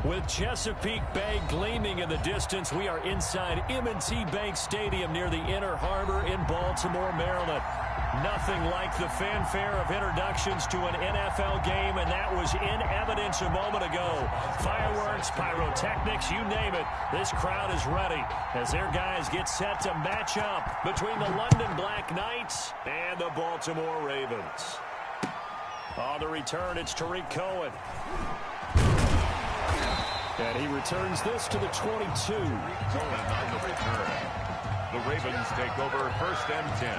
With Chesapeake Bay gleaming in the distance, we are inside M&T Bank Stadium near the Inner Harbor in Baltimore, Maryland. Nothing like the fanfare of introductions to an NFL game, and that was in evidence a moment ago. Fireworks, pyrotechnics, you name it. This crowd is ready as their guys get set to match up between the London Black Knights and the Baltimore Ravens. On the return, it's Tariq Cohen. And he returns this to the 22. Cohen on the return. The Ravens take over 1st and 10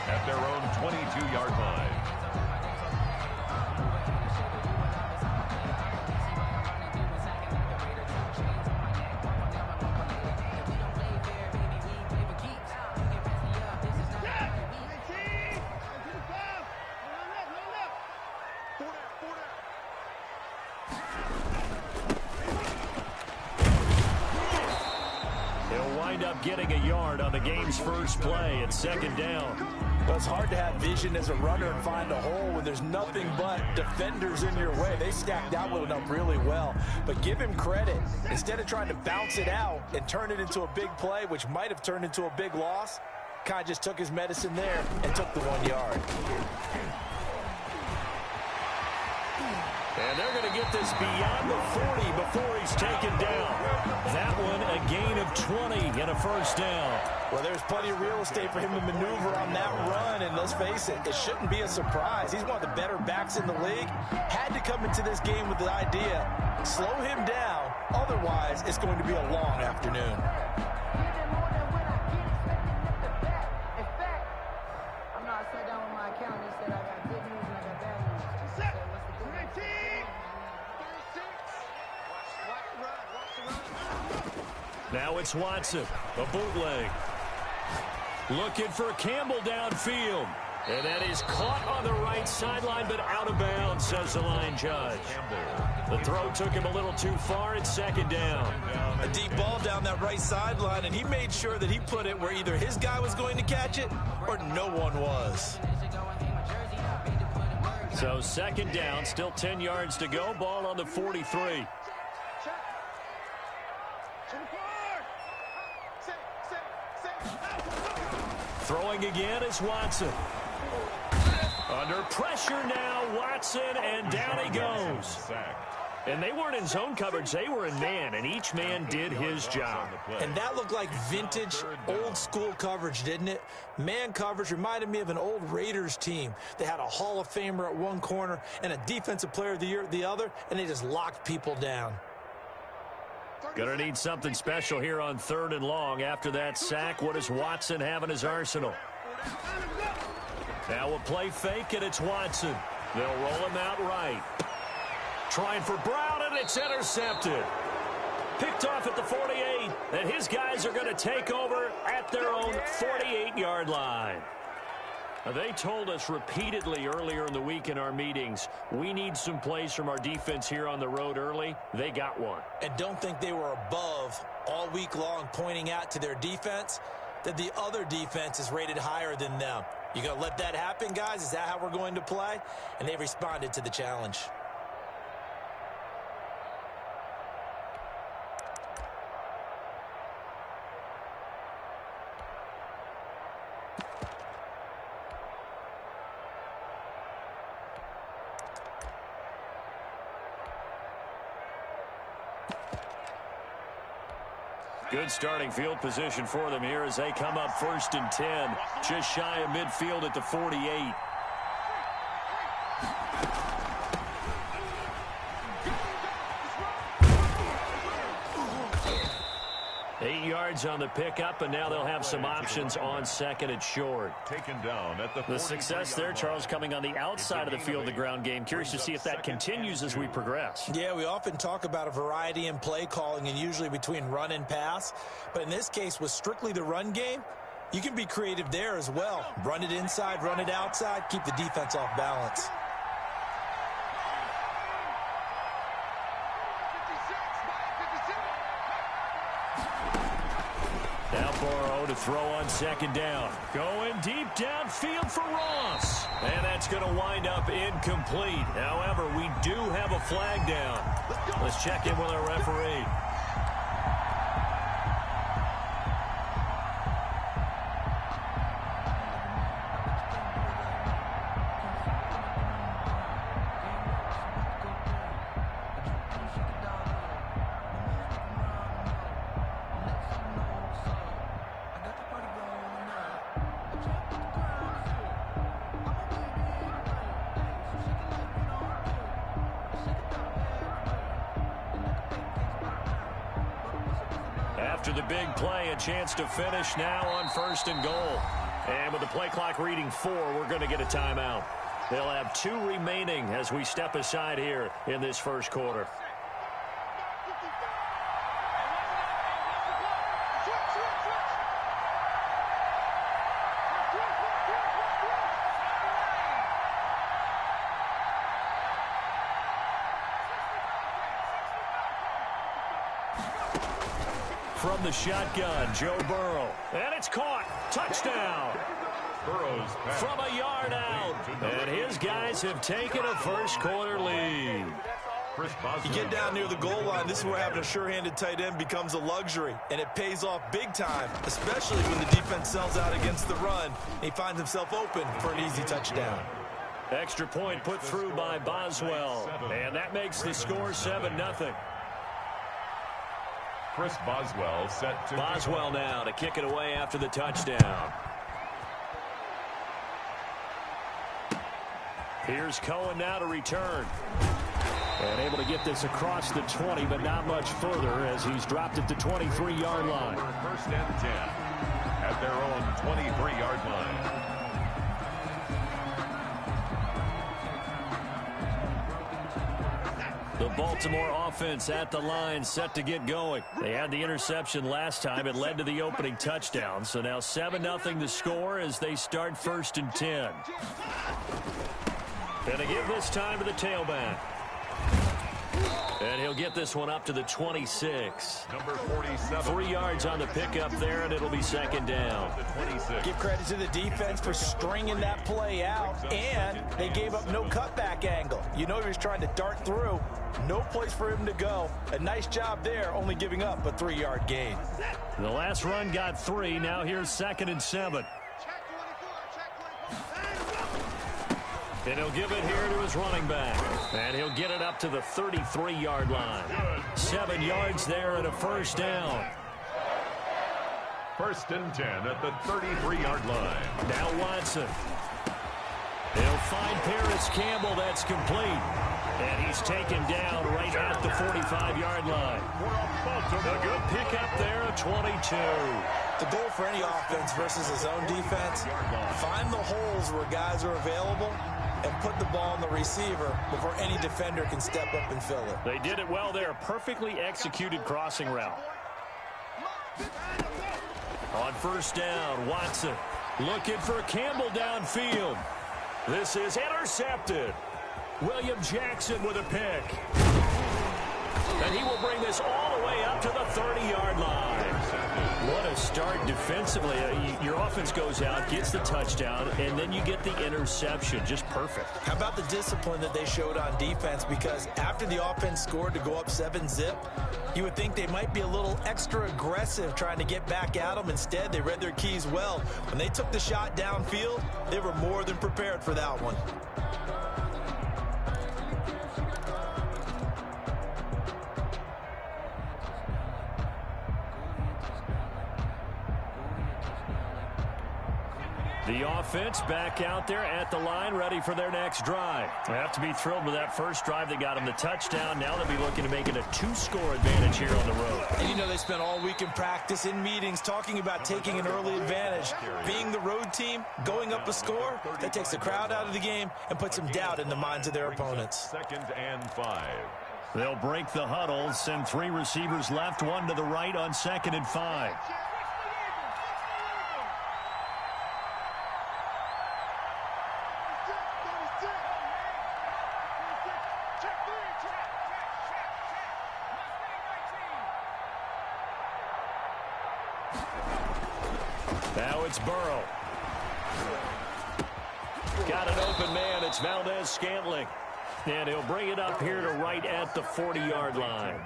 at their own 22-yard line. Getting a yard on the game's first play at 2nd down. Well, it's hard to have vision as a runner and find a hole when there's nothing but defenders in your way. They stacked that one up really well. But give him credit. Instead of trying to bounce it out and turn it into a big play, which might have turned into a big loss, Kai just took his medicine there and took the 1 yard. And they're going to get this beyond the 40 before he's taken down. That one a gain of 20 and a 1st down. Well, there's plenty of real estate for him to maneuver on that run, and let's face it, it shouldn't be a surprise. He's one of the better backs in the league. Had to come into this game with the idea, slow him down, otherwise it's going to be a long afternoon. Now it's Watson, a bootleg. Looking for Campbell downfield. And that is caught on the right sideline, but out of bounds, says the line judge. The throw took him a little too far. It's 2nd down. A deep ball down that right sideline, and he made sure that he put it where either his guy was going to catch it or no one was. So 2nd down, still 10 yards to go. Ball on the 43. Throwing again is Watson. Under pressure now, Watson, and down he goes. And they weren't in zone coverage, they were in man, and each man did his job. And that looked like vintage, old-school coverage, didn't it? Man coverage reminded me of an old Raiders team. They had a Hall of Famer at one corner and a Defensive Player of the Year at the other, and they just locked people down. Gonna need something special here on 3rd and long. After that sack, what does Watson have in his arsenal? Now a play fake, and it's Watson. They'll roll him out right. Trying for Brown, and it's intercepted. Picked off at the 48, and his guys are going to take over at their own 48-yard line. They told us repeatedly earlier in the week in our meetings, we need some plays from our defense here on the road early. They got one. And don't think they were above all week long pointing out to their defense that the other defense is rated higher than them. You going to let that happen, guys? Is that how we're going to play? And they responded to the challenge. Good starting field position for them here as they come up 1st and 10. Just shy of midfield at the 48. 8 yards on the pickup, and now they'll have some options on 2nd and short. Taken down at the success there, Charles, coming on the outside of the field, the ground game. Curious to see if that continues as we progress. Yeah, we often talk about a variety in play calling and usually between run and pass. But in this case, with strictly the run game, you can be creative there as well. Run it inside, run it outside, keep the defense off balance. Now Burrow to throw on 2nd down. Going deep downfield for Ross. And that's going to wind up incomplete. However, we do have a flag down. Let's check in with our referee. After the big play, a chance to finish now on 1st and goal. And with the play clock reading 4, we're going to get a timeout. They'll have 2 remaining as we step aside here in this first quarter. From the shotgun, Joe Burrow. And it's caught. Touchdown. Burrow's pass. From a yard out. And his guys have taken a first quarter lead. You get down near the goal line, this is where having a sure-handed tight end becomes a luxury. And it pays off big time, especially when the defense sells out against the run. He finds himself open for an easy touchdown. Extra point put through by Boswell. And that makes the score 7-0. Chris Boswell set to... Boswell now to kick it away after the touchdown. Here's Cohen now to return. And able to get this across the 20, but not much further as he's dropped it to 23-yard line. 1st and 10 at their own 23-yard line. The Baltimore offense at the line, set to get going. They had the interception last time. It led to the opening touchdown. So now 7-0 the score as they start 1st and 10. And they give this time to the tailback. And he'll get this one up to the 26. Number 47. 3 yards on the pickup there, and it'll be 2nd down. Give credit to the defense for stringing that play out, and they gave up no cutback angle. You know he was trying to dart through. No place for him to go. A nice job there, only giving up a 3-yard gain. The last run got 3. Now here's 2nd and 7. And he'll give it here to his running back. And he'll get it up to the 33-yard line. 7 yards there and a first down. 1st and 10 at the 33-yard line. Now Watson. He'll find Paris Campbell. That's complete. And he's taken down right at the 45-yard line. A good pickup there at 22. The goal for any offense versus his own defense, find the holes where guys are available and put the ball on the receiver before any defender can step up and fill it. They did it well there. Perfectly executed crossing route. On 1st down, Watson looking for Campbell downfield. This is intercepted. William Jackson with a pick. And he will bring this all the way up to the 30-yard line. What a start defensively. Your offense goes out, gets the touchdown, and then you get the interception. Just perfect. How about the discipline that they showed on defense? Because after the offense scored to go up 7-zip, you would think they might be a little extra aggressive trying to get back at them. Instead, they read their keys well. When they took the shot downfield, they were more than prepared for that one. The offense back out there at the line, ready for their next drive. They have to be thrilled with that first drive that got them the touchdown. Now they'll be looking to make it a 2-score advantage here on the road. And you know they spent all week in practice, in meetings, talking about taking an early advantage. Being the road team, going up a score, that takes the crowd out of the game and puts some doubt in the minds of their opponents. 2nd and 5. They'll break the huddle, send 3 receivers left, 1 to the right on 2nd and 5. Now it's Burrow. Got an open man. It's Valdez-Scantling. And he'll bring it up here to right at the 40-yard line.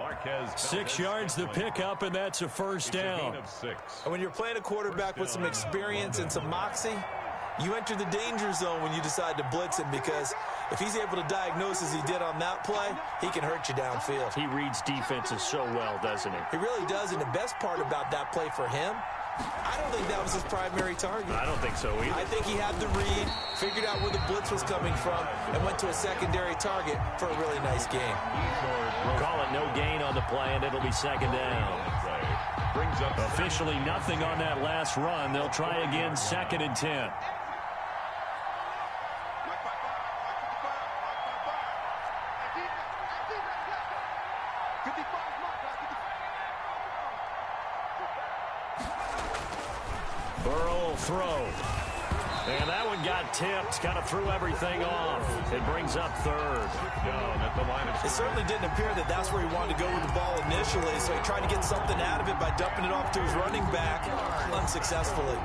6 yards the pickup, and that's a first down. And when you're playing a quarterback with some experience and some moxie, you enter the danger zone when you decide to blitz him, because if he's able to diagnose as he did on that play, he can hurt you downfield. He reads defenses so well, doesn't he? He really does, and the best part about that play for him, I don't think that was his primary target. I don't think so either. I think he had the read, figured out where the blitz was coming from, and went to a secondary target for a really nice game. Call it no gain on the play, and it'll be second down. Officially nothing on that last run. They'll try again, 2nd and 10. Burrow will throw. And that one got tipped, kind of threw everything off. It brings up 3rd. It certainly didn't appear that that's where he wanted to go with the ball initially, so he tried to get something out of it by dumping it off to his running back unsuccessfully.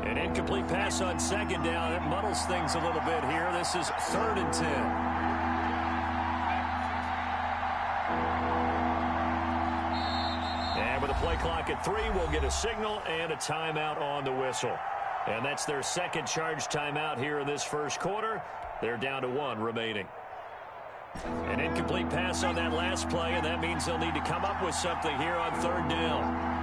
An incomplete pass on 2nd down. It muddles things a little bit here. This is 3rd and 10. And with a play clock at 3, we'll get a signal and a timeout on the whistle. And that's their second charge timeout here in this first quarter. They're down to 1 remaining. An incomplete pass on that last play, and that means they'll need to come up with something here on 3rd down.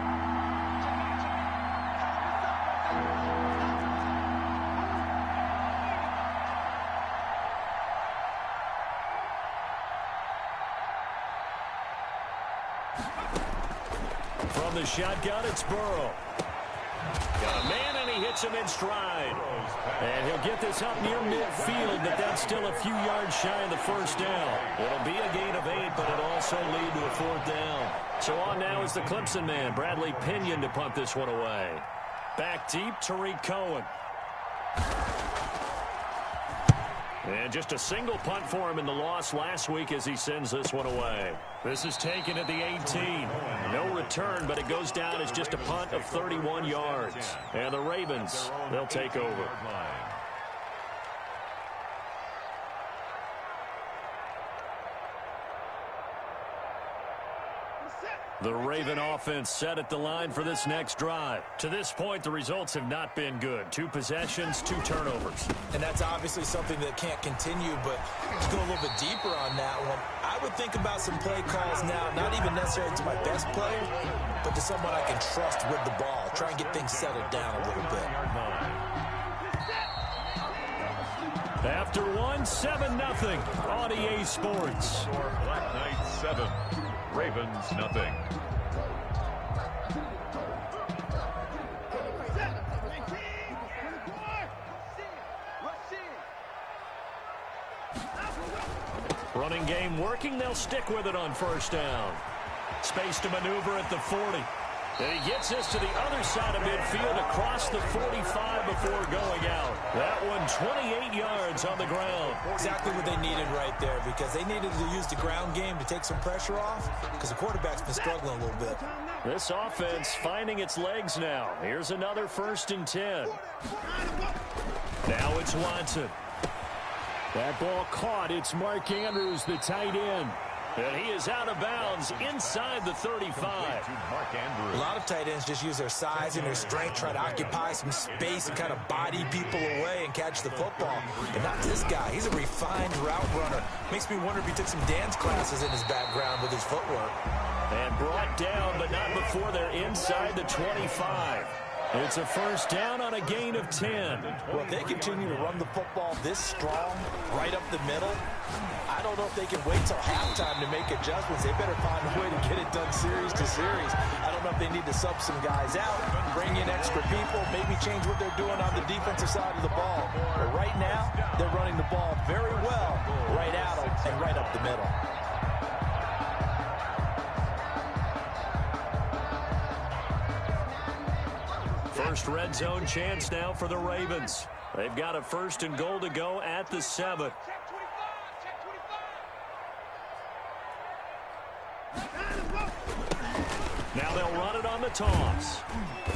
From the shotgun, it's Burrow. Got a man, and he hits him in stride. And he'll get this up near midfield, but that's still a few yards shy of the first down. It'll be a gain of 8, but it'll also lead to a 4th down. So on now is the Clemson man, Bradley Pinion, to punt this one away. Back deep, Tariq Cohen. And just a single punt for him in the loss last week as he sends this one away. This is taken at the 18. No return, but it goes down as just a punt of 31 yards. And the Ravens, they'll take over. The Raven offense set at the line for this next drive. To this point, the results have not been good. 2 possessions, 2 turnovers. And that's obviously something that can't continue, but to go a little bit deeper on that one, I would think about some play calls now, not even necessarily to my best player, but to someone I can trust with the ball. Try and get things settled down a little bit. After 1, 7-0 on EA Sports. Black Knights 7, Ravens nothing. Running game working. They'll stick with it on 1st down. Space to maneuver at the 40. And he gets this to the other side of midfield across the 45 before going out. That one 28 yards on the ground. Exactly what they needed right there, because they needed to use the ground game to take some pressure off, because the quarterback's been struggling a little bit. This offense finding its legs now. Here's another 1st and 10. Now it's Watson. That ball caught. It's Mark Andrews, the tight end. And he is out of bounds inside the 35. A lot of tight ends just use their size and their strength, try to occupy some space and kind of body people away and catch the football. But not this guy. He's a refined route runner. Makes me wonder if he took some dance classes in his background with his footwork. And brought down, but not before they're inside the 25. It's a 1st down on a gain of 10. Well, if they continue to run the football this strong, right up the middle, I don't know if they can wait till halftime to make adjustments. They better find a way to get it done series to series. I don't know if they need to sub some guys out, bring in extra people, maybe change what they're doing on the defensive side of the ball. But right now, they're running the ball very well right at them and right up the middle. First red zone chance now for the Ravens. They've got a 1st and goal to go at the 7. Now they'll run it on the toss.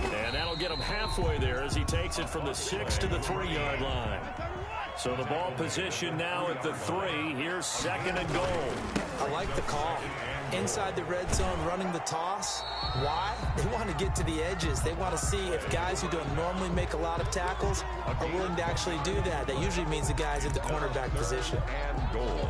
And that'll get him halfway there as he takes it from the 6 to the 3-yard line. So the ball position now at the 3. Here's 2nd and goal. I like the call. Inside the red zone, running the toss. Why? They want to get to the edges. They want to see if guys who don't normally make a lot of tackles are willing to actually do that. That usually means the guys at the cornerback position. And goal.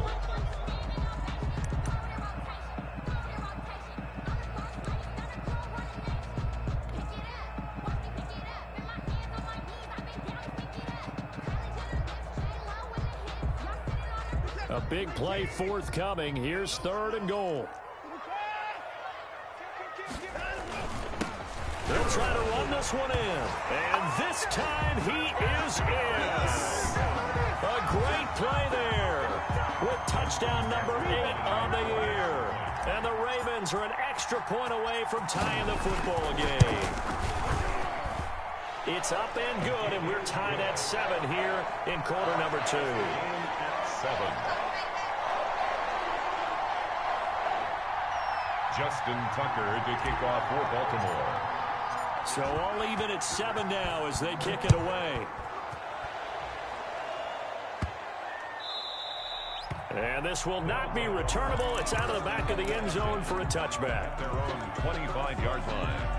A big play forthcoming. Here's 3rd and goal. They'll try to run this one in. And this time he is in. A great play there with touchdown number 8 on the year. And the Ravens are an extra point away from tying the football game. It's up and good, and we're tied at 7 here in quarter number 2. 7. Justin Tucker to kick off for Baltimore. So all even at 7 now as they kick it away. And this will not be returnable. It's out of the back of the end zone for a touchback. Their own 25-yard line.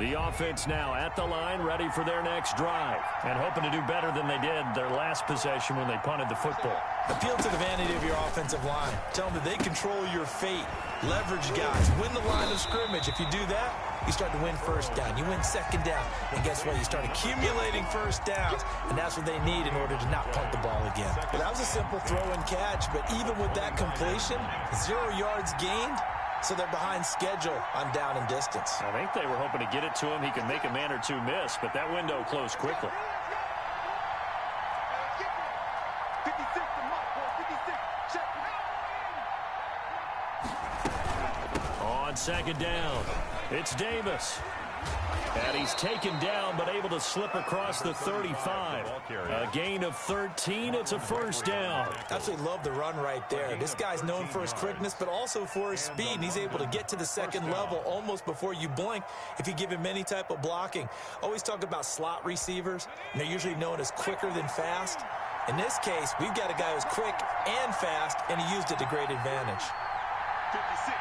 The offense now at the line, ready for their next drive, and hoping to do better than they did their last possession when they punted the football. Appeal to the vanity of your offensive line. Tell them that they control your fate. Leverage guys. Win the line of scrimmage. If you do that, you start to win 1st down. You win 2nd down. And guess what? You start accumulating 1st downs, and that's what they need in order to not punt the ball again. But that was a simple throw and catch, but even with that completion, 0 yards gained. So they're behind schedule on down and distance. I think they were hoping to get it to him. He could make a man or two miss, but that window closed quickly. On 2nd down, it's Davis. And he's taken down, but able to slip across the 35. A gain of 13. It's a 1st down. Absolutely love the run right there. This guy's known for his quickness, but also for his speed. And he's able to get to the 2nd level almost before you blink if you give him any type of blocking. Always talk about slot receivers, and they're usually known as quicker than fast. In this case, we've got a guy who's quick and fast, and he used it to great advantage. 56.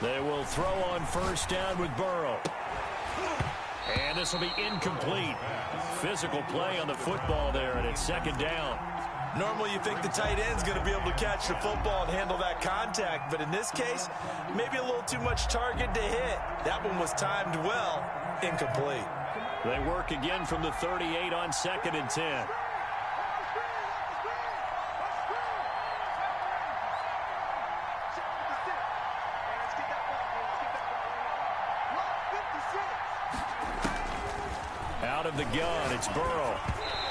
They will throw on 1st down with Burrow. And this will be incomplete. Physical play on the football there, and it's 2nd down. Normally you think the tight end's going to be able to catch the football and handle that contact, but in this case, maybe a little too much target to hit. That one was timed well. Incomplete. They work again from the 38 on 2nd and 10. Out of the gun, it's Burrow.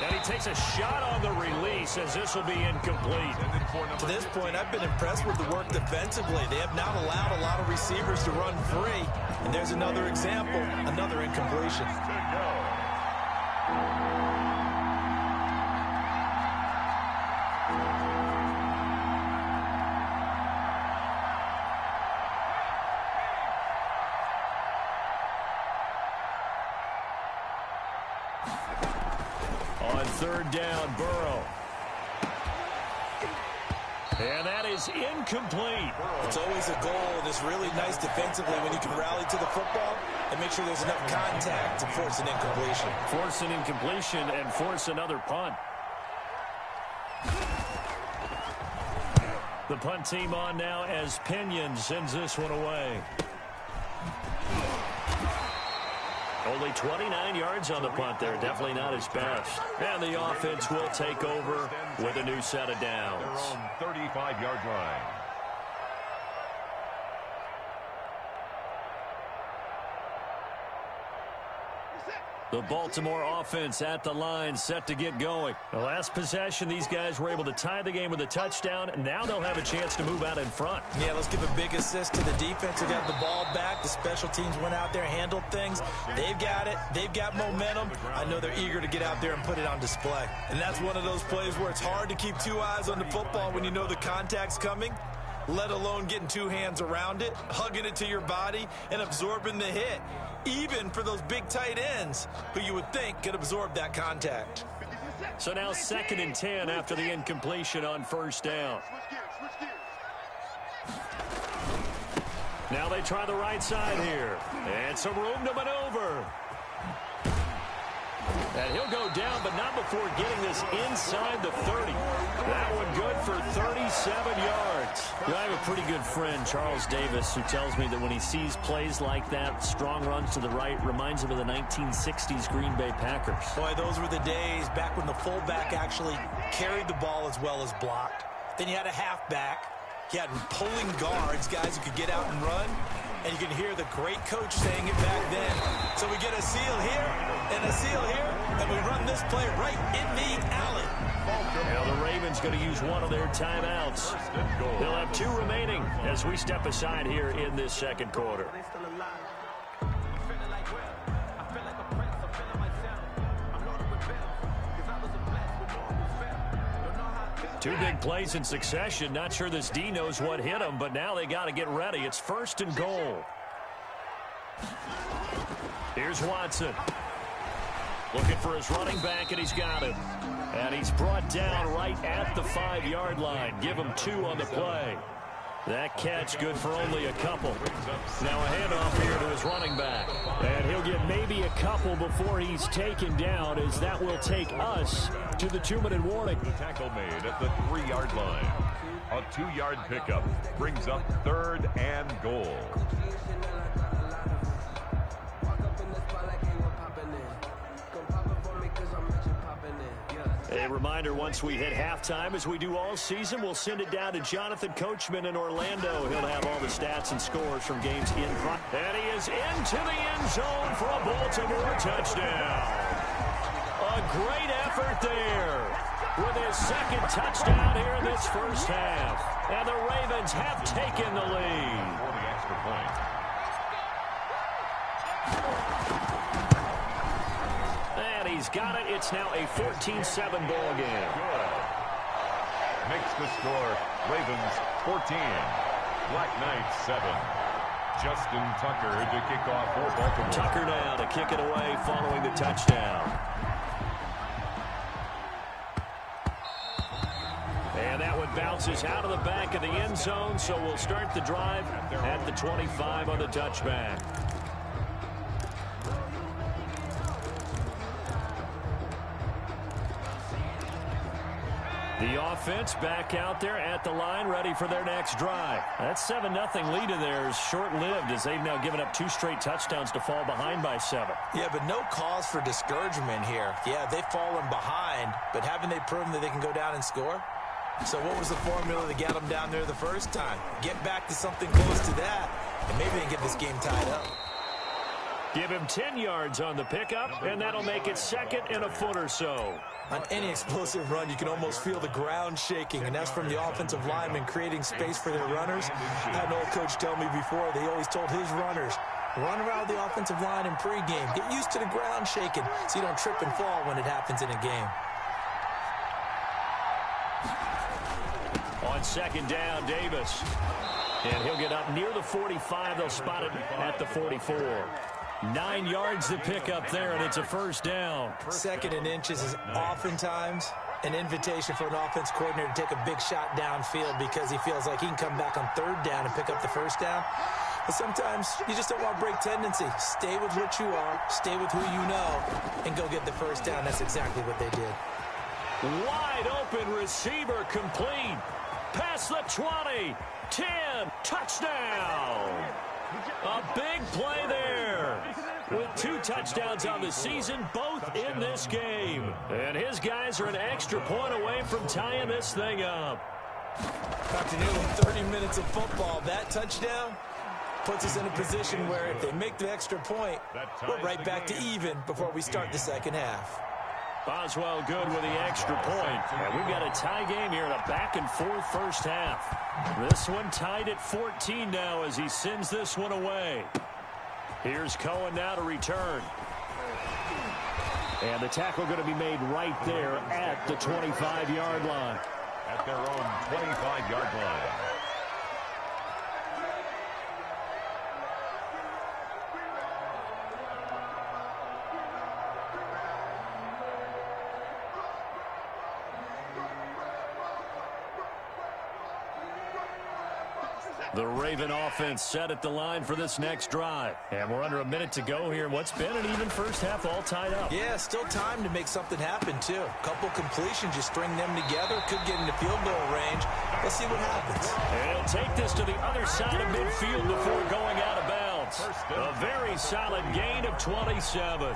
And he takes a shot on the release as this will be incomplete. To this point, I've been impressed with the work defensively. They have not allowed a lot of receivers to run free. And there's another example, another incompletion. On 3rd down, Burrow. And that is incomplete. It's always a goal, and it's really nice defensively when you can rally to the football and make sure there's enough contact to force an incompletion. Force an incompletion and force another punt. The punt team on now as Pinion sends this one away. Only 29 yards on the punt there. Definitely not his best. And the offense will take over with a new set of downs. Their own 35-yard line. The Baltimore offense at the line, set to get going. The last possession, these guys were able to tie the game with a touchdown. Now they'll have a chance to move out in front. Yeah, let's give a big assist to the defense who got the ball back. The special teams went out there, handled things. They've got it. They've got momentum. I know they're eager to get out there and put it on display. And that's one of those plays where it's hard to keep two eyes on the football when you know the contact's coming, let alone getting two hands around it, hugging it to your body, and absorbing the hit. Even for those big tight ends who you would think could absorb that contact. So now 2nd and 10 after the incompletion on first down. Now they try the right side here. And some room to maneuver. And he'll go down, but not before getting this inside the 30. That one good for 37 yards. I have a pretty good friend, Charles Davis, who tells me that when he sees plays like that, strong runs to the right, reminds him of the 1960s Green Bay Packers. Boy, those were the days back when the fullback actually carried the ball as well as blocked. Then you had a halfback. You had pulling guards, guys who could get out and run. And you can hear the great coach saying it back then. So we get a seal here and a seal here, and we run this play right in the alley. Now the Ravens going to use one of their timeouts. They'll have 2 remaining as we step aside here in this second quarter. 2 big plays in succession. Not sure this D knows what hit him, but now they got to get ready. It's 1st and goal. Here's Watson. Looking for his running back, and he's got him. And he's brought down right at the 5-yard line. Give him 2 on the play. That catch good for only a couple. Now a handoff here to his running back. And he'll get maybe a couple before he's taken down, as that will take us to the 2-minute warning. Tackle made at the 3-yard line. A 2-yard pickup brings up 3rd and goal. A reminder, once we hit halftime, as we do all season, we'll send it down to Jonathan Coachman in Orlando. He'll have all the stats and scores from games in front. And he is into the end zone for a Baltimore touchdown. A great effort there with his 2nd touchdown here in this first half. And the Ravens have taken the lead. For the extra point. He's got it. It's now a 14-7 ball game. Good. Makes the score Ravens 14, Black Knights 7. Justin Tucker to kick off for Baltimore. Tucker now to kick it away following the touchdown. And that one bounces out of the back of the end zone, so we'll start the drive at the 25 on the touchback. The offense back out there at the line, ready for their next drive. That 7-0 lead in there is short-lived, as they've now given up 2 straight touchdowns to fall behind by 7. Yeah, but no cause for discouragement here. Yeah, they've fallen behind, but haven't they proven that they can go down and score? So what was the formula that got them down there the first time? Get back to something close to that, and maybe they can get this game tied up. Give him 10 yards on the pickup, and that'll make it 2nd and a foot or so. On any explosive run, you can almost feel the ground shaking, and that's from the offensive linemen creating space for their runners. I had an old coach tell me before, they always told his runners, run around the offensive line in pregame. Get used to the ground shaking so you don't trip and fall when it happens in a game. On 2nd down, Davis. And he'll get up near the 45. They'll spot it at the 44. 9 yards to pick up there, and it's a first down. 2nd and inches is oftentimes an invitation for an offense coordinator to take a big shot downfield because he feels like he can come back on 3rd down and pick up the first down. But sometimes you just don't want to break tendency. Stay with what you are, stay with who you know, and go get the first down. That's exactly what they did. Wide open receiver complete. past the 20, 10, touchdown. A big play there. With 2 touchdowns on the season, both in this game. And his guys are an extra point away from tying this thing up. After nearly 30 minutes of football, that touchdown puts us in a position where if they make the extra point, we're right back to even before we start the second half. Boswell good with the extra point. And we've got a tie game here in a back-and-forth first half. This one tied at 14 now as he sends this one away. Here's Cohen now to return. And the tackle going to be made right there at the 25-yard line. At their own 25-yard line. The Raven offense set at the line for this next drive. And we're under a minute to go here in what's been an even first half, all tied up. Yeah, still time to make something happen, too. A couple completions, just string them together. Could get into field goal range. Let's see what happens. And he'll take this to the other side of midfield before going out of bounds. A very solid gain of 27.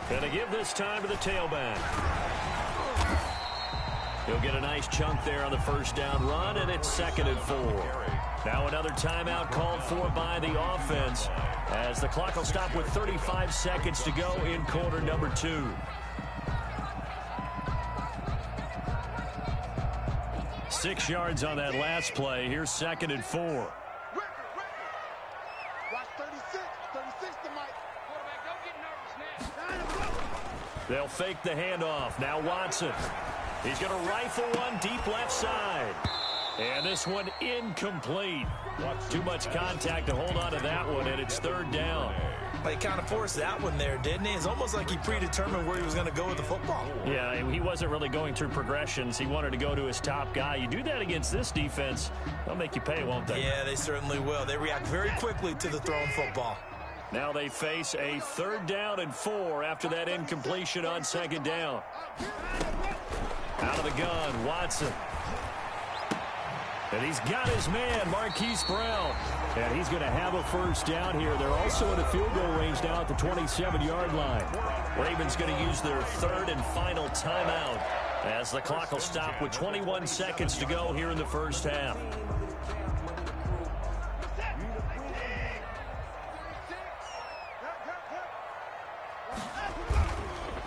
Going to give this time to the tailback. He'll get a nice chunk there on the first down run, and it's 2nd and 4. Now another timeout called for by the offense as the clock will stop with 35 seconds to go in quarter number 2. Six yards on that last play. Here's 2nd and 4. Watch 36. 36 to Mike. Quarterback, don't get nervous now. They'll fake the handoff. Now Watson. He's going to rifle one deep left side. And this one incomplete. Too much contact to hold on to that one, and it's 3rd down. He kind of forced that one there, didn't he? It's almost like he predetermined where he was going to go with the football. Yeah, he wasn't really going through progressions. He wanted to go to his top guy. You do that against this defense, they'll make you pay, won't they? Yeah, they certainly will. They react very quickly to the thrown football. Now they face a 3rd down and 4 after that incompletion on 2nd down. Out of the gun, Watson. And he's got his man, Marquise Brown. And he's going to have a first down here. They're also in a field goal range now at the 27-yard line. Ravens going to use their 3rd and final timeout as the clock will stop with 21 seconds to go here in the first half.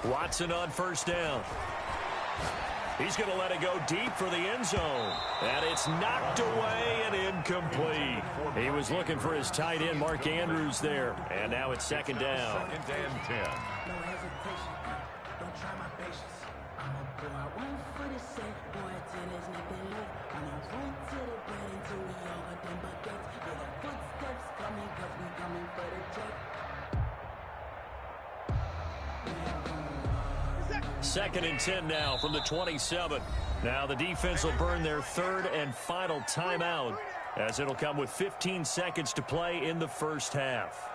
Watson on first down. He's going to let it go deep for the end zone. And it's knocked away and incomplete. He was looking for his tight end, Mark Andrews, there. And now it's 2nd down. 2nd and 10. No hesitation. Don't try my patience. I'm a boy. I won't for the sake, boy, till there's nothing left. And I run to the bread until we all got them buckets. Yeah, the footsteps coming, cause we coming for the check. 2nd and 10 now from the 27. Now the defense will burn their 3rd and final timeout as it'll come with 15 seconds to play in the first half.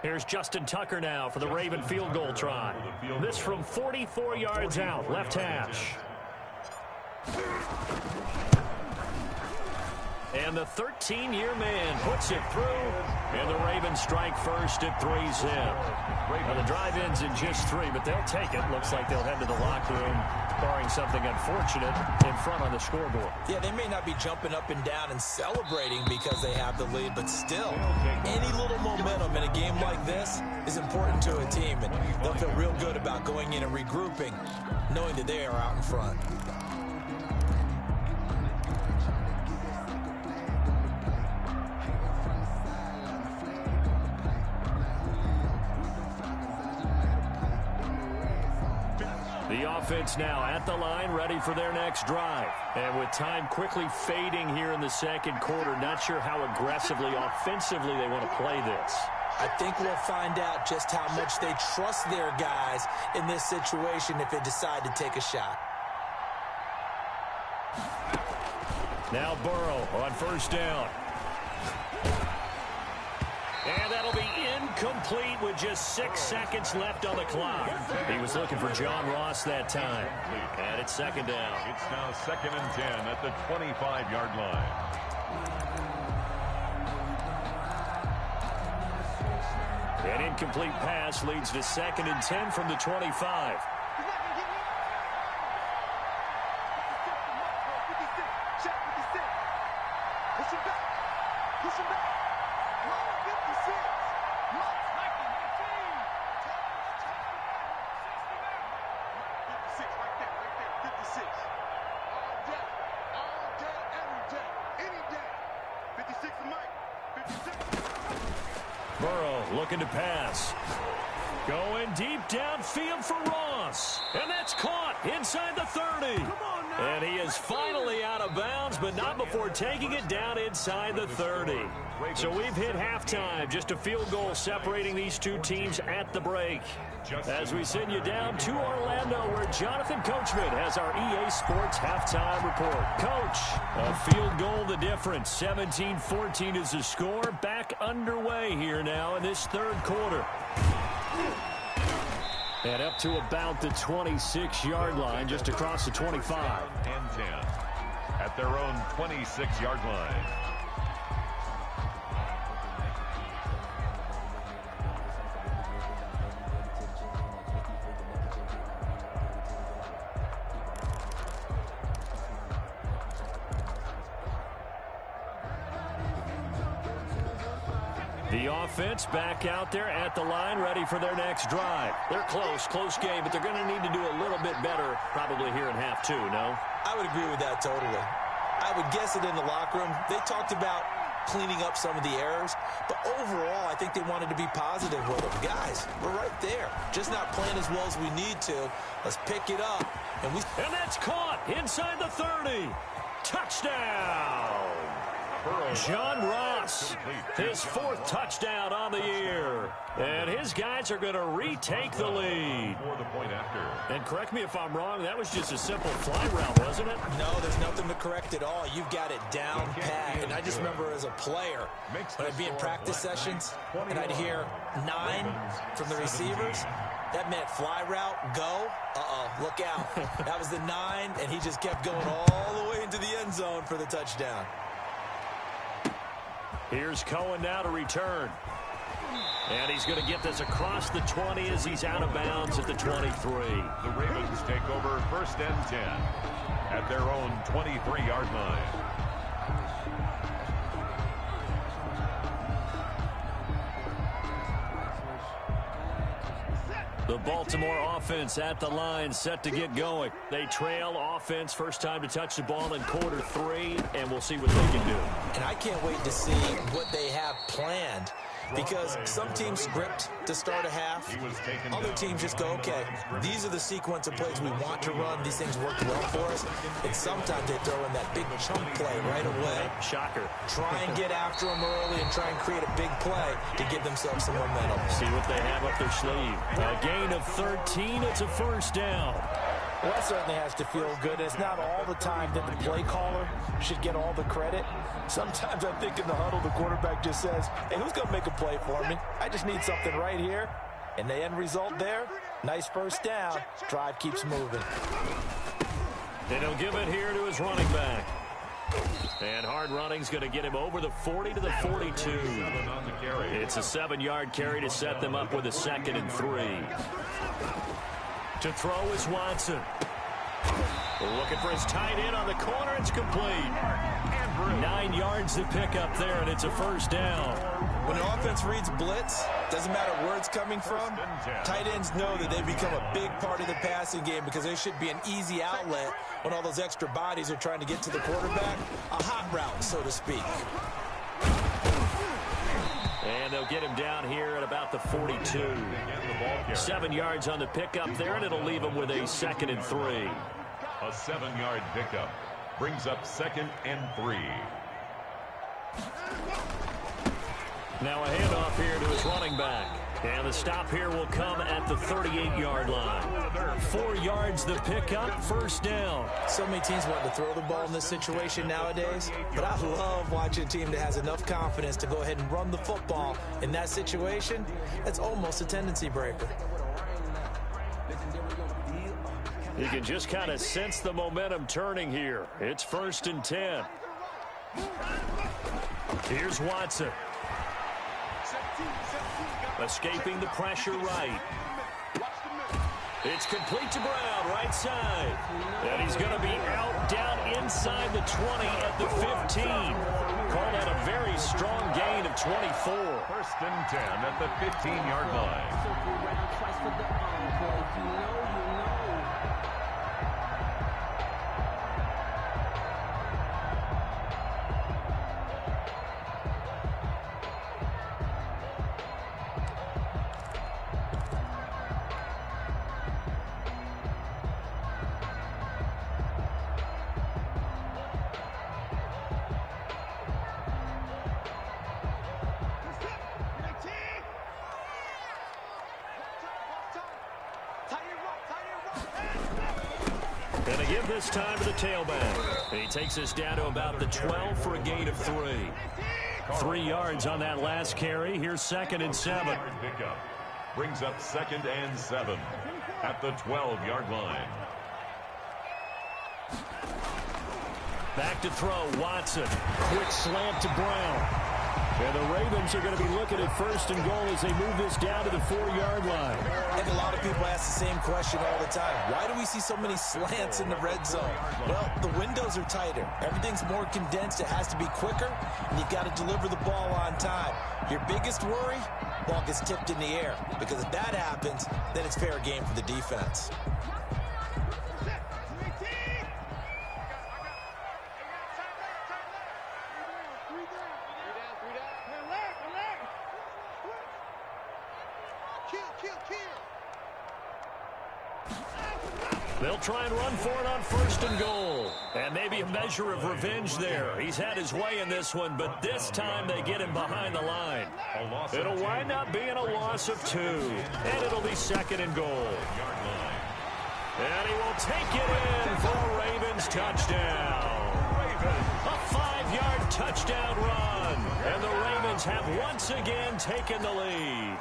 Here's Justin Tucker now for the Raven field goal try. This from 44 yards out, left hash. And the 13-year man puts it through, and the Ravens strike first at 3-zip. Now the drive ends in just 3, but they'll take it. Looks like they'll head to the locker room, barring something unfortunate, in front on the scoreboard. Yeah, they may not be jumping up and down and celebrating because they have the lead, but still, any little momentum in a game like this is important to a team, and they'll feel real good about going in and regrouping, knowing that they are out in front. The offense now at the line, ready for their next drive. And with time quickly fading here in the second quarter, not sure how aggressively, offensively they want to play this. I think we'll find out just how much they trust their guys in this situation if they decide to take a shot. Now Burrow on first down. And that'll be incomplete with just 6 seconds left on the clock. He was looking for John Ross that time. And it's second down. It's now 2nd and 10 at the 25-yard line. An incomplete pass leads to 2nd and 10 from the 25. Burrow looking to pass. Going deep downfield for Ross. And that's caught inside the 30. And he is finally out of bounds, but not before taking it down inside the 30. So we've hit halftime. Just a field goal separating these two teams at the break. As we send you down to Orlando, where Jonathan Coachman has our EA Sports halftime report. Coach, a field goal the difference. 17-14 is the score. Back underway here now in this third quarter. And up to about the 26-yard line, just across the 25. And 10 at their own 26-yard line. The offense back out there at the line, ready for their next drive. They're close game, but they're going to need to do a little bit better probably here in half two, no? I would agree with that totally. I would guess it in the locker room. They talked about cleaning up some of the errors, but overall, I think they wanted to be positive with them. Guys, we're right there. Just not playing as well as we need to. Let's pick it up. And that's caught inside the 30. Touchdown! John Ross, his 4th touchdown on the year. And his guys are going to retake the lead. And correct me if I'm wrong, that was just a simple fly route, wasn't it? No, there's nothing to correct at all. You've got it down pat. And I just remember as a player, when I'd be in practice sessions, and I'd hear 9 from the receivers, that meant fly route, go. Look out. That was the 9, and he just kept going all the way into the end zone for the touchdown. Here's Cohen now to return. And he's going to get this across the 20 as he's out of bounds at the 23. The Ravens take over 1st and 10 at their own 23-yard line. The Baltimore offense at the line, set to get going. They trail offense, first time to touch the ball in quarter 3, and we'll see what they can do. And I can't wait to see what they have planned, because some teams script to start a half. Other teams just go, okay, these are the sequence of plays we want to run. These things work well for us. And sometimes they throw in that big chunk play right away. Shocker. Try and get after them early and try and create a big play to give themselves some momentum. See what they have up their sleeve. A gain of 13. It's a first down. Well, that certainly has to feel good. It's not all the time that the play caller should get all the credit. Sometimes I think in the huddle, the quarterback just says, hey, who's going to make a play for me? I just need something right here. And the end result there, nice first down. Drive keeps moving. And he'll give it here to his running back. And hard running's going to get him over the 40 to the 42. It's a 7-yard carry to set them up with a 2nd and 3. To throw is Watson. Looking for his tight end on the corner. It's complete. 9 yards to pick up there, and it's a first down. When the offense reads blitz, doesn't matter where it's coming from, tight ends know that they become a big part of the passing game because there should be an easy outlet when all those extra bodies are trying to get to the quarterback. A hot route, so to speak. And And they'll get him down here at about the 42. 7 yards on the pickup there, and it'll leave him with a 2nd and 3. A 7-yard pickup brings up 2nd and 3. Now a handoff here to his running back. And the stop here will come at the 38-yard line. 4 yards the pickup, 1st down. So many teams want to throw the ball in this situation nowadays, but I love watching a team that has enough confidence to go ahead and run the football in that situation. That's almost a tendency breaker. You can just kind of sense the momentum turning here. It's 1st and 10. Here's Watson. Escaping the pressure right. It's complete to Brown, right side. And he's going to be out down inside the 20 at the 15. Call that a very strong gain of 24. 1st and 10 at the 15-yard line. Going to give this time to the tailback. And he takes us down to about the 12 for a gain of 3. 3 yards on that last carry. Here's 2nd and 7. Pickup brings up 2nd and 7 at the 12-yard line. Back to throw, Watson. Quick slant to Brown. And the Ravens are going to be looking at 1st and goal as they move this down to the 4-yard line. I think a lot of people ask the same question all the time. Why do we see so many slants in the red zone? Well, the windows are tighter. Everything's more condensed. It has to be quicker, and you've got to deliver the ball on time. Your biggest worry, ball gets tipped in the air. Because if that happens, then it's fair game for the defense. They'll try and run for it on 1st and goal. And maybe a measure of revenge there. He's had his way in this one, but this time they get him behind the line. It'll wind up being a loss of 2. And it'll be 2nd and goal. And he will take it in for a Ravens touchdown. A 5-yard touchdown run. And the Ravens have once again taken the lead.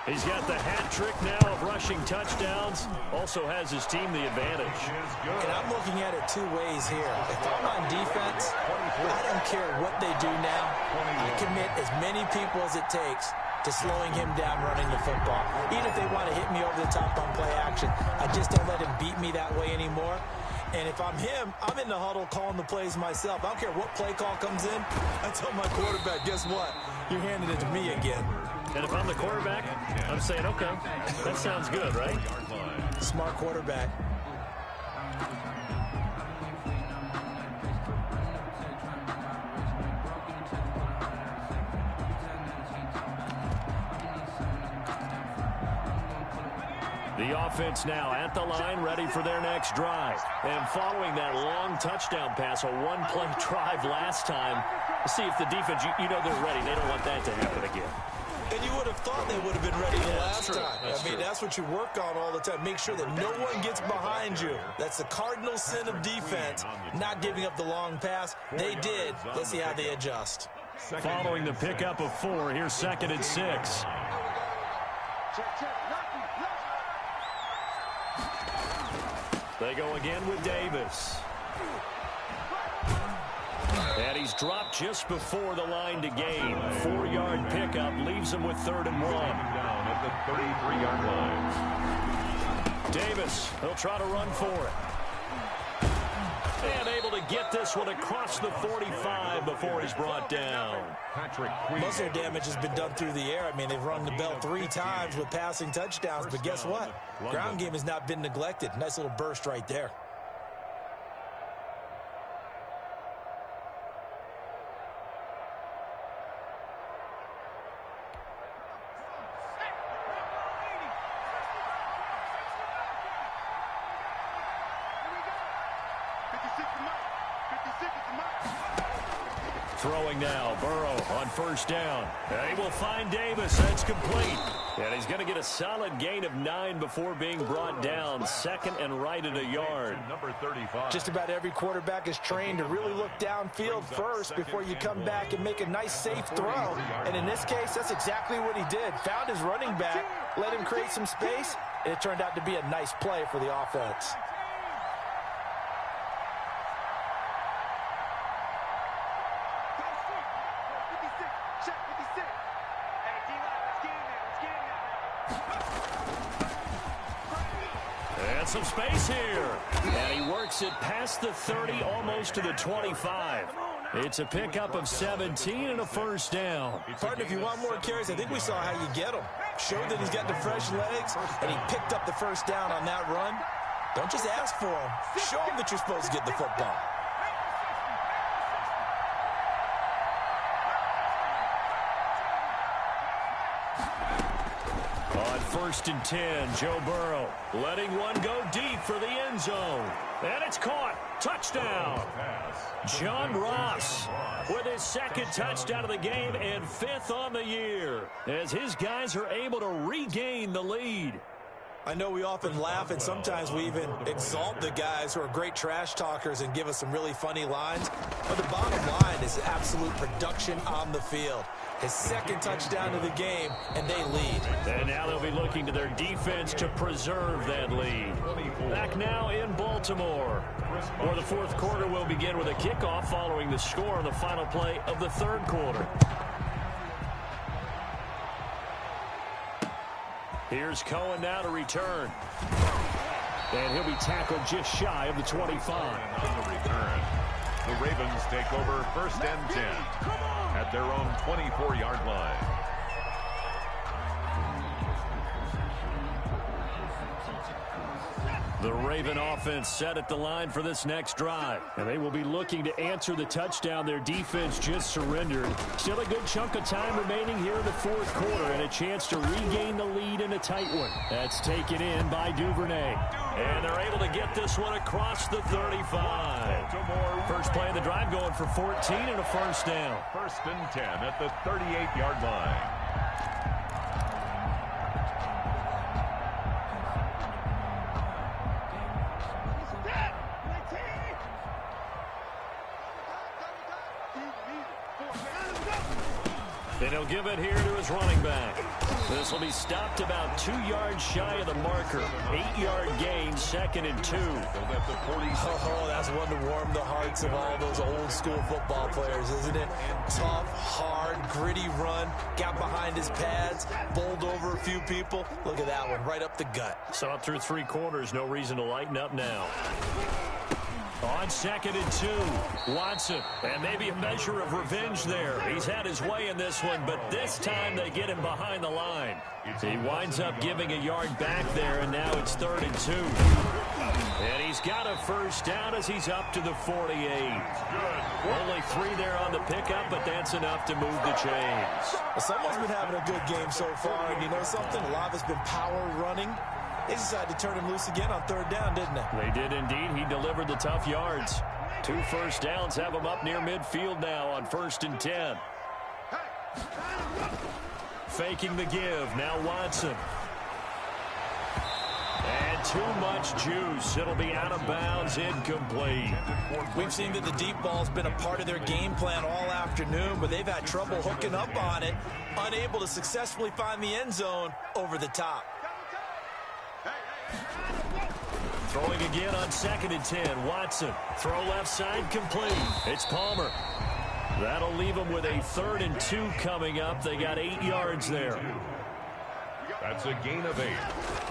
He's got the hat trick now of rushing touchdowns. Also has his team the advantage. And I'm looking at it 2 ways here. If I'm on defense, I don't care what they do now. I commit as many people as it takes to slowing him down running the football. Even if they want to hit me over the top on play action, I just don't let him beat me that way anymore. And if I'm him, I'm in the huddle calling the plays myself. I don't care what play call comes in. I tell my quarterback, guess what? You're handing it to me again. And if I'm the quarterback, I'm saying, okay, that sounds good, right? Smart quarterback. The offense now at the line, ready for their next drive. And following that long touchdown pass, a one-play drive last time, see if the defense, you know they're ready. They don't want that to happen again. And you would have thought they would have been ready the last time. That's what you work on all the time. Make sure that no one gets behind you. That's the cardinal sin of defense, not giving up the long pass. They did. Let's see how they adjust. Following the pickup of 4, here's 2nd and 6. They go again with Davis. And he's dropped just before the line to gain. 4-yard pickup leaves him with 3rd and 1. Down at the 33-yard line. Davis, he'll try to run for it. And able to get this one across the 45 before he's brought down. Most of their damage has been done through the air. They've rung the bell 3 times with passing touchdowns, but guess what? Ground game has not been neglected. Nice little burst right there. Throwing now, Burrow on first down. And he will find Davis. That's complete. And he's going to get a solid gain of 9 before being brought down. Second and right at a yard. Number 35. Just about every quarterback is trained to really look downfield first before you come back and make a nice, safe throw. And in this case, that's exactly what he did. Found his running back, let him create some space, and it turned out to be a nice play for the offense. Some space here. And he works it past the 30, almost to the 25. It's a pickup of 17 and a first down. Partner, if you want more carries, I think we saw how you get them. Showed that he's got the fresh legs, and he picked up the first down on that run. Don't just ask for him. Show him that you're supposed to get the football. On first and 10, Joe Burrow letting one go deep for the end zone. And it's caught. Touchdown. John Ross with his second touchdown of the game and 5th on the year as his guys are able to regain the lead. I know we often laugh, and sometimes we even exalt the guys who are great trash talkers and give us some really funny lines. But the bottom line is absolute production on the field. His second touchdown of the game, and they lead. And now they'll be looking to their defense to preserve that lead. Back now in Baltimore. For the fourth quarter, will begin with a kickoff following the score on the final play of the third quarter. Here's Cohen now to return. And he'll be tackled just shy of the 25. On the return, the Ravens take over first and 10 at their own 24-yard line. The Raven offense set at the line for this next drive. And they will be looking to answer the touchdown their defense just surrendered. Still a good chunk of time remaining here in the fourth quarter and a chance to regain the lead in a tight one. That's taken in by Duvernay. And they're able to get this one across the 35. First play of the drive going for 14 and a first down. First and 10 at the 38-yard line. And he'll give it here to his running back. This will be stopped about 2 yards shy of the marker. 8-yard gain, 2nd and 2. Oh, that's one to warm the hearts of all those old school football players, isn't it? Tough, hard, gritty run. Got behind his pads, bowled over a few people. Look at that one, right up the gut. Saw it through 3 quarters. No reason to lighten up now. On 2nd and 2, Watson, and maybe a measure of revenge there. He's had his way in this one, but this time they get him behind the line. He winds up giving a yard back there, and now it's 3rd and 2. And he's got a first down as he's up to the 48. Only 3 there on the pickup, but that's enough to move the chains. Well, someone's been having a good game so far, and you know something? A lot of it's been power running. They decided to turn him loose again on 3rd down, didn't they? They did indeed. He delivered the tough yards. 2 first downs have him up near midfield now on 1st and 10. Faking the give. Now Watson. And too much juice. It'll be out of bounds, incomplete. We've seen that the deep ball's been a part of their game plan all afternoon, but they've had trouble hooking up on it, unable to successfully find the end zone over the top. Throwing again on 2nd and 10. Watson. Throw left side complete. It's Palmer. That'll leave them with a 3rd and 2 coming up. They got 8 yards there. That's a gain of 8.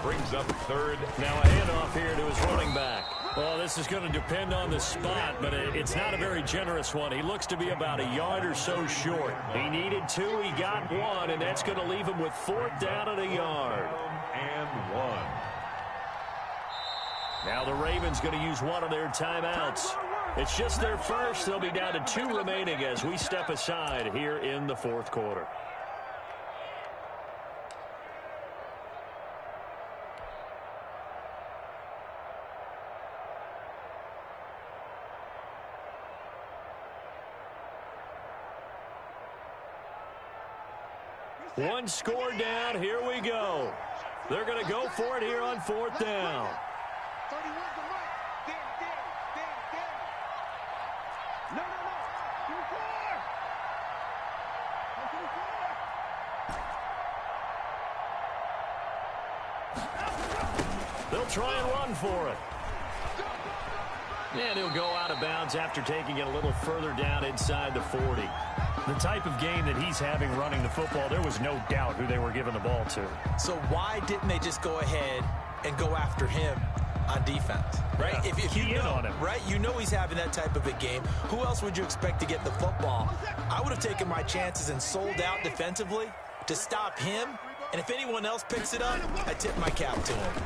Brings up 3rd. Now a handoff here to his running back. Well, this is going to depend on the spot, but it's not a very generous one. He looks to be about a yard or so short. He needed 2. He got 1, and that's going to leave him with 4th down at a yard. And 1. Now the Ravens going to use one of their timeouts. It's just their first. They'll be down to 2 remaining as we step aside here in the fourth quarter. One score down. Here we go. They're going to go for it here on 4th down. 31's the mic. Damn. No. 24. They'll try and run for it. And he'll go out of bounds after taking it a little further down inside the 40. The type of game that he's having running the football, there was no doubt who they were giving the ball to. So why didn't they just go ahead and go after him on defense, right? Yeah, if you know, on him. Right? You know he's having that type of a game. Who else would you expect to get the football? I would have taken my chances and sold out defensively to stop him. And if anyone else picks it up, I tip my cap to him.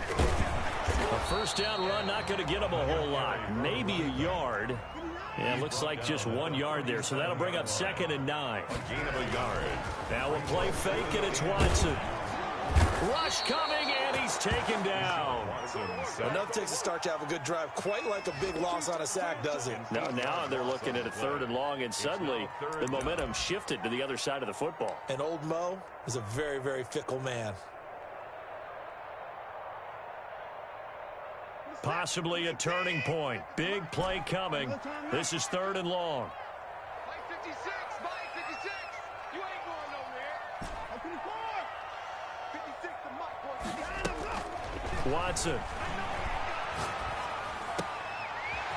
A first down run, not going to get him a whole lot. Maybe a yard. Yeah, looks like just 1 yard there. So that'll bring up 2nd and 9. A gain of a yard. Now we'll play fake, and it's Watson. Rush coming, and he's taken down. Enough takes a start to have a good drive. Quite like a big loss on a sack, does it? Now they're looking at a 3rd and long, and suddenly the momentum shifted to the other side of the football. And old Mo is a very, very fickle man. Possibly a turning point. Big play coming. This is 3rd and long. Mike 56. You ain't going nowhere. 56 to Mike. Watson.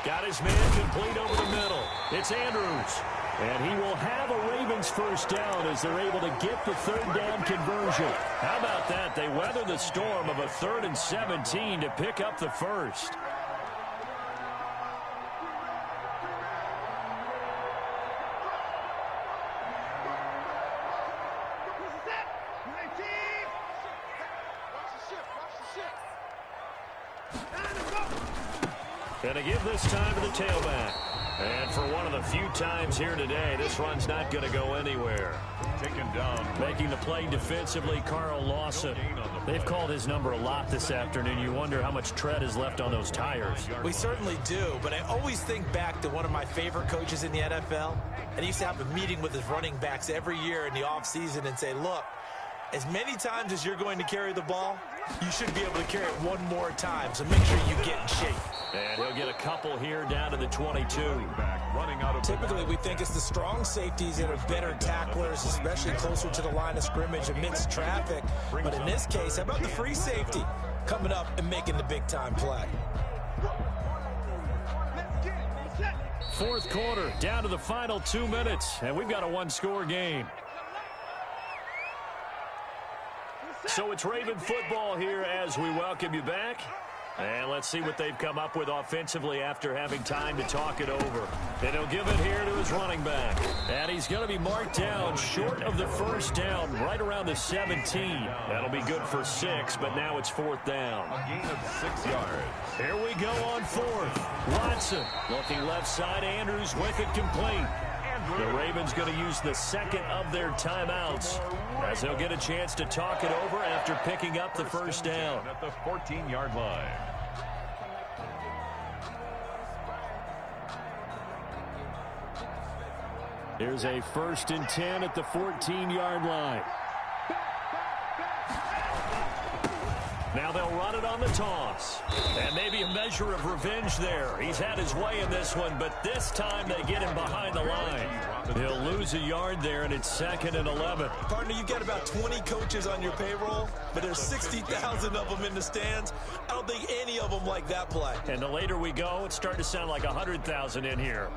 Got his man complete over the middle. It's Andrews. And he will have a Ravens first down as they're able to get the 3rd down conversion. How about that? They weather the storm of a 3rd and 17 to pick up the first. Going to give this time to the tailback. And for one of the few times here today, this run's not going to go anywhere. Taken down. Making the play defensively, Carl Lawson. They've called his number a lot this afternoon. You wonder how much tread is left on those tires. We certainly do, but I always think back to one of my favorite coaches in the NFL. And he used to have a meeting with his running backs every year in the offseason and say, look, as many times as you're going to carry the ball, you should be able to carry it one more time, so make sure you get in shape. And he'll get a couple here down to the 22. Typically, we think it's the strong safeties that are better tacklers, especially closer to the line of scrimmage amidst traffic. But in this case, how about the free safety coming up and making the big-time play? 4th quarter, down to the final 2 minutes, and we've got a one-score game. So it's Raven football here as we welcome you back. And let's see what they've come up with offensively after having time to talk it over. And he'll give it here to his running back. And he's going to be marked down short of the first down, right around the 17. That'll be good for 6, but now it's 4th down. A gain of 6 yards. Here we go on 4th. Watson looking left side. Andrews with it complete. The Ravens going to use the 2nd of their timeouts as they'll get a chance to talk it over after picking up the first down. At the 14-yard line. Here's a 1st and 10 at the 14-yard line. Now they'll run it on the toss. And maybe a measure of revenge there. He's had his way in this one, but this time they get him behind the line. He'll lose a yard there, and it's 2nd and 11. Partner, you got about 20 coaches on your payroll, but there's 60,000 of them in the stands. I don't think any of them like that play. And the later we go, it's starting to sound like 100,000 in here.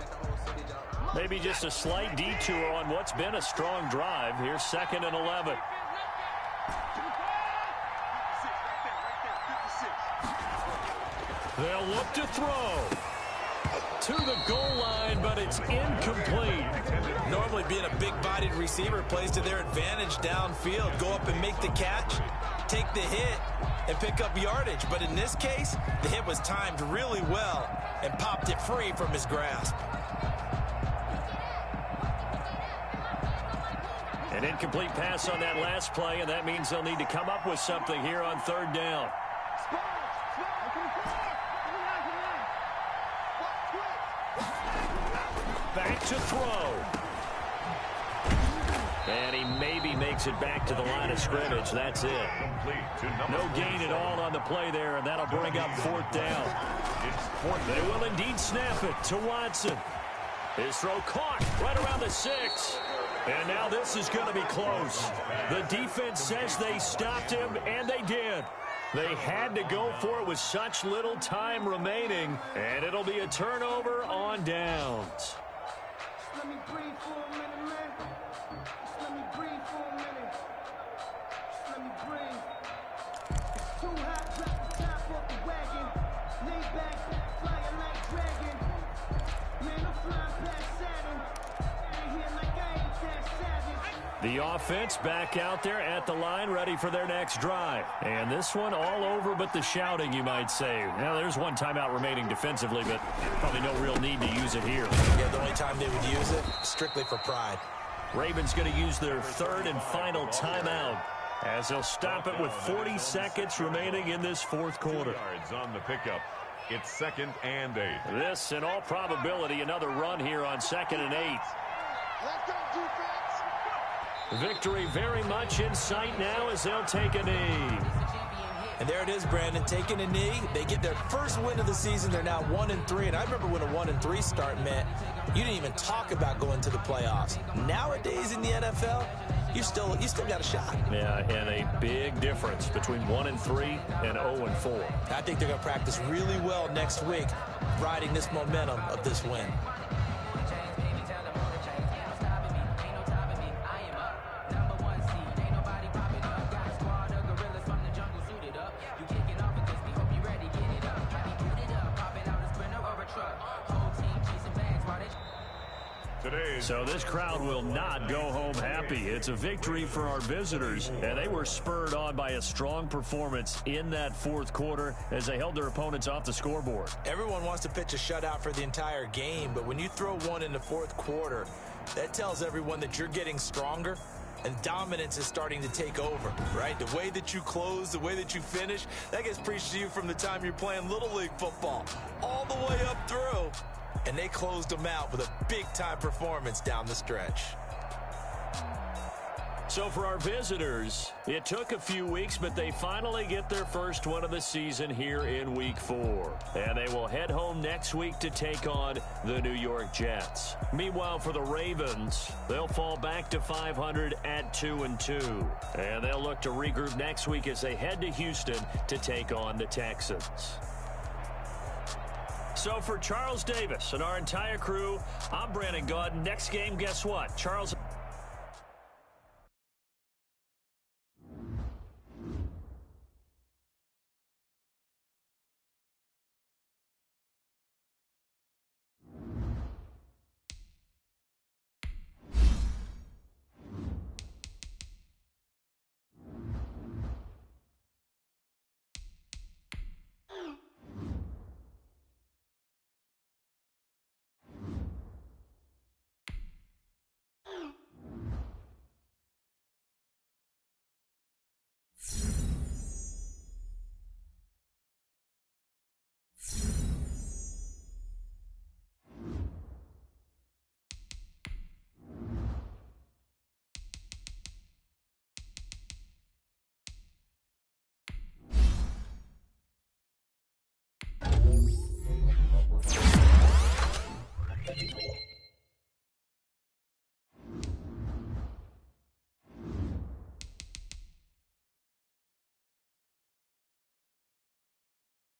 Maybe just a slight detour on what's been a strong drive. Here's 2nd and 11. They'll look to throw to the goal line, but it's incomplete. Normally being a big-bodied receiver plays to their advantage downfield. Go up and make the catch, take the hit, and pick up yardage. But in this case, the hit was timed really well and popped it free from his grasp. An incomplete pass on that last play, and that means they'll need to come up with something here on 3rd down. Back to throw. And he maybe makes it back to the line of scrimmage. That's it. No gain at all on the play there, and that'll bring up 4th down. They will indeed snap it to Watson. His throw caught right around the 6. And now this is going to be close. The defense says they stopped him, and they did. They had to go for it with such little time remaining, and it'll be a turnover on downs. Let me breathe for a minute, man. Just let me breathe for a minute. Just let me breathe. It's too hot, drop the top off the wagon. Lay back, flying like dragon. Man, I'm flying past Saturn. Ain't here like I ain't that savage. The offense back out there at the line, ready for their next drive. And this one all over but the shouting, you might say. Now, there's one timeout remaining defensively, but probably no real need to use it here. Yeah, the only time they would use it, strictly for pride. Ravens going to use their 3rd and final timeout as they'll stop it with 40 seconds remaining in this 4th quarter. Yards on the pickup. It's 2nd and 8. This, in all probability, another run here on 2nd and 8. Let's go, defense. Victory very much in sight now as they'll take a knee. And there it is, Brandon, taking a knee. They get their first win of the season. They're now 1-3. And I remember when a 1-3 start meant you didn't even talk about going to the playoffs. Nowadays in the NFL, you still got a shot. Yeah, and a big difference between 1-3 and 0-4. I think they're going to practice really well next week, riding this momentum of this win. So this crowd will not go home happy. It's a victory for our visitors, and they were spurred on by a strong performance in that 4th quarter as they held their opponents off the scoreboard. Everyone wants to pitch a shutout for the entire game, but when you throw one in the 4th quarter, that tells everyone that you're getting stronger and dominance is starting to take over, right? The way that you close, the way that you finish, that gets preached to you from the time you're playing Little League football all the way up through. And they closed them out with a big-time performance down the stretch. So for our visitors, it took a few weeks, but they finally get their first one of the season here in Week 4. And they will head home next week to take on the New York Jets. Meanwhile, for the Ravens, they'll fall back to 500 at 2-2. And they'll look to regroup next week as they head to Houston to take on the Texans. So for Charles Davis and our entire crew, I'm Brandon Gaudin. Next game, guess what? Charles